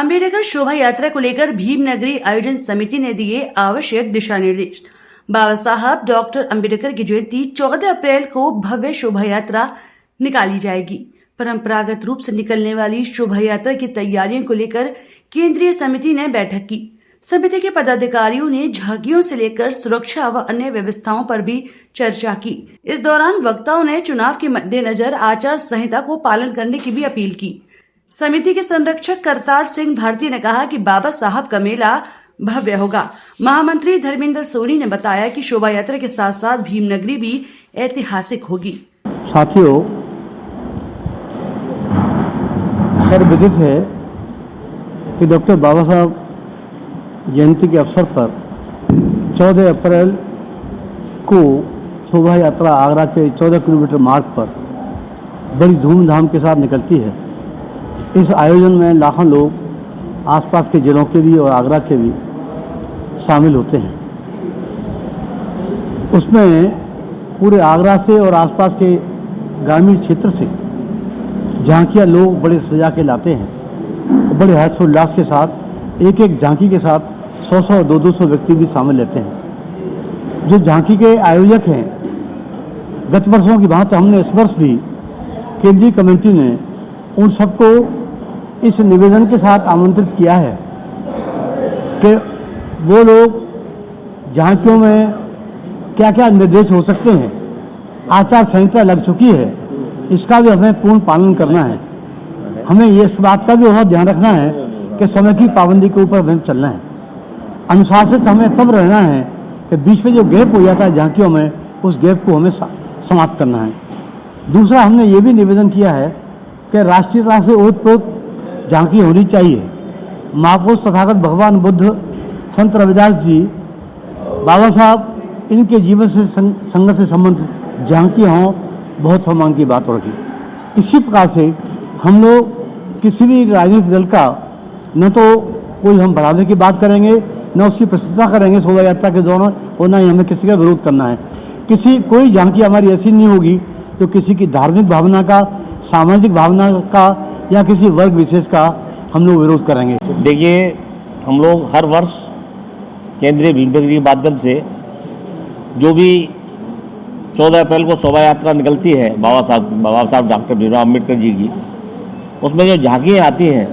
अम्बेडकर शोभा यात्रा को लेकर भीम नगरी आयोजन समिति ने दिए आवश्यक दिशा निर्देश। बाबा साहब डॉक्टर अम्बेडकर की जयंती 14 अप्रैल को भव्य शोभा यात्रा निकाली जाएगी। परंपरागत रूप से निकलने वाली शोभा यात्रा की तैयारियों को लेकर केंद्रीय समिति ने बैठक की। समिति के पदाधिकारियों ने झांकियों से लेकर सुरक्षा व अन्य व्यवस्थाओं पर भी चर्चा की। इस दौरान वक्ताओं ने चुनाव के मद्देनजर आचार संहिता को पालन करने की भी अपील की। समिति के संरक्षक करतार सिंह भारती ने कहा कि बाबा साहब का मेला भव्य होगा। महामंत्री धर्मेंद्र सोनी ने बताया कि शोभा यात्रा के साथ साथ भीम नगरी भी ऐतिहासिक होगी। साथियों, सर्वविदित है कि डॉक्टर बाबा साहब जयंती के अवसर पर 14 अप्रैल को शोभा यात्रा आगरा के 14 किलोमीटर मार्ग पर बड़ी धूमधाम के साथ निकलती है। इस आयोजन में लाखों लोग आसपास के जिलों के भी और आगरा के भी शामिल होते हैं। उसमें पूरे आगरा से और आसपास के ग्रामीण क्षेत्र से झांकियाँ लोग बड़े सजा के लाते हैं और बड़े हर्षोल्लास के साथ एक एक झांकी के साथ 100-100, 200 व्यक्ति भी शामिल लेते हैं। जो झांकी के आयोजक हैं, गत वर्षों की बात हमने इस वर्ष भी केंद्रीय कमेटी ने उन सबको इस निवेदन के साथ आमंत्रित किया है कि वो लोग झांकियों में क्या क्या निर्देश हो सकते हैं। आचार संहिता लग चुकी है, इसका भी हमें पूर्ण पालन करना है। हमें ये इस बात का भी बहुत ध्यान रखना है कि समय की पाबंदी के ऊपर हमें चलना है। अनुशासित हमें तब रहना है कि बीच में जो गैप हो जाता है झांकियों में, उस गैप को हमें समाप्त करना है। दूसरा, हमने ये भी निवेदन किया है कि राष्ट्रीयता से ओतप्रोत झांकी होनी चाहिए। महापुरुष तथागत भगवान बुद्ध, संत रविदास जी, बाबा साहब, इनके जीवन से संघर्ष से संबंधित झांकी हों, बहुत सम्मान की बात रखी। इसी प्रकार से हम लोग किसी भी राजनीतिक दल का न तो कोई हम बढ़ाने की बात करेंगे, न उसकी प्रशंसा करेंगे शोभा यात्रा के दौरान, और न ही हमें किसी का विरोध करना है। कोई झांकी हमारी ऐसी नहीं होगी जो किसी की धार्मिक भावना का, सामाजिक भावना का या किसी वर्ग विशेष का हम लोग विरोध करेंगे। देखिए, हम लोग हर वर्ष केंद्रीय भीम नगरी के माध्यम से जो भी 14 अप्रैल को शोभा यात्रा निकलती है बाबा साहब डॉक्टर भीमराव अम्बेडकर जी की, उसमें जो झांकियाँ आती हैं,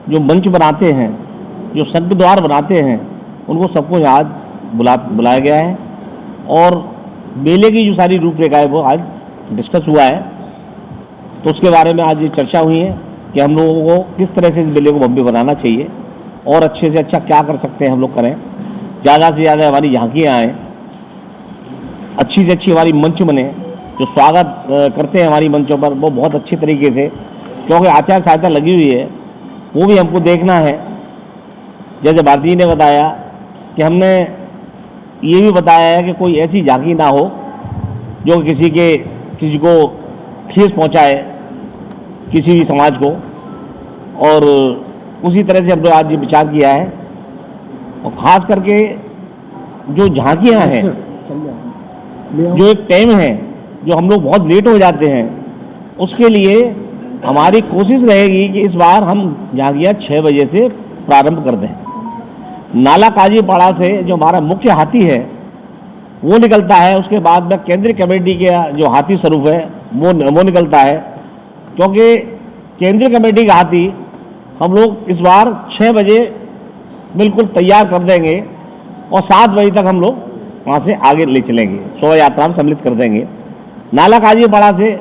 जो मंच बनाते हैं, जो संघ द्वार बनाते हैं, उनको सबको यहाँ बुलाया गया है और मेले की जो सारी रूपरेखा है वो आज डिस्कस हुआ है। तो उसके बारे में आज ये चर्चा हुई है कि हम लोगों को किस तरह से इस मेले को भव्य बनाना चाहिए और अच्छे से अच्छा क्या कर सकते हैं हम लोग करें। ज़्यादा से ज़्यादा हमारी झांकियाँ आएँ, अच्छी से अच्छी हमारी मंच बने, जो स्वागत करते हैं हमारी मंचों पर वो बहुत अच्छे तरीके से, क्योंकि आचार संहिता लगी हुई है, वो भी हमको देखना है। जैसे भारती ने बताया कि हमने ये भी बताया है कि कोई ऐसी झांकी ना हो जो किसी को ठेस पहुंचाए, किसी भी समाज को, और उसी तरह से हमने आज ये विचार किया है। और ख़ास करके जो झांकियाँ हैं, जो एक टाइम है जो हम लोग बहुत लेट हो जाते हैं, उसके लिए हमारी कोशिश रहेगी कि इस बार हम झांकियाँ 6 बजे से प्रारंभ कर दें। नाला काजीपाड़ा से जो हमारा मुख्य हाथी है वो निकलता है, उसके बाद में केंद्रीय कमेटी के जो हाथी स्वरूप है वो निकलता है, क्योंकि केंद्रीय कमेटी का हाथी हम लोग इस बार 6 बजे बिल्कुल तैयार कर देंगे और 7 बजे तक हम लोग वहाँ से आगे ले चलेंगे, शोभा यात्रा में सम्मिलित कर देंगे। नाला काजीपाड़ा से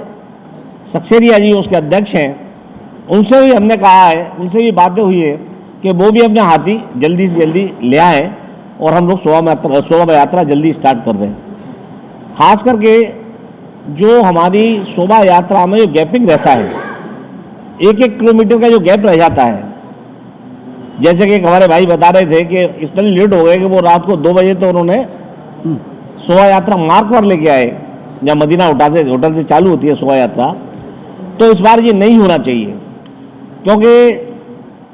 सक्सेरिया जी उसके अध्यक्ष हैं, उनसे भी हमने कहा है, उनसे भी बातें हुई है कि वो भी अपने हाथी जल्दी से जल्दी ले आएँ और हम लोग शोभा यात्रा जल्दी स्टार्ट कर दें। खास करके जो हमारी शोभा यात्रा में जो गैपिंग रहता है, 1-1 किलोमीटर का जो गैप रह जाता है, जैसे कि हमारे भाई बता रहे थे कि इतना लेट हो गए कि वो रात को 2 बजे तो उन्होंने शोभा यात्रा मार्ग पर लेके आए, जहाँ मदीना होटल से चालू होती है शोभा यात्रा। तो इस बार ये नहीं होना चाहिए, क्योंकि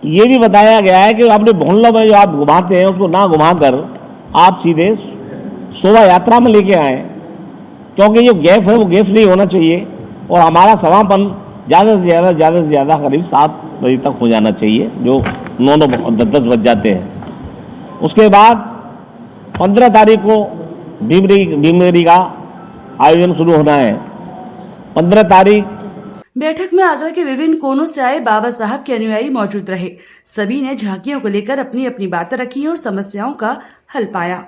ये भी बताया गया है कि आपने मोहल्लों में जो आप घुमाते हैं उसको ना घुमाकर आप सीधे शोभा यात्रा में लेके आएँ, क्योंकि जो गैप है वो गैप नहीं होना चाहिए और हमारा समापन ज़्यादा से ज़्यादा करीब 7 बजे तक हो जाना चाहिए, जो 9 10 बज जाते हैं। उसके बाद 15 तारीख को भीमगरी का आयोजन शुरू होना है। 15 तारीख बैठक में आगरा के विभिन्न कोनों से आए बाबा साहब के अनुयायी मौजूद रहे। सभी ने झांकियों को लेकर अपनी अपनी बातें रखी और समस्याओं का हल पाया।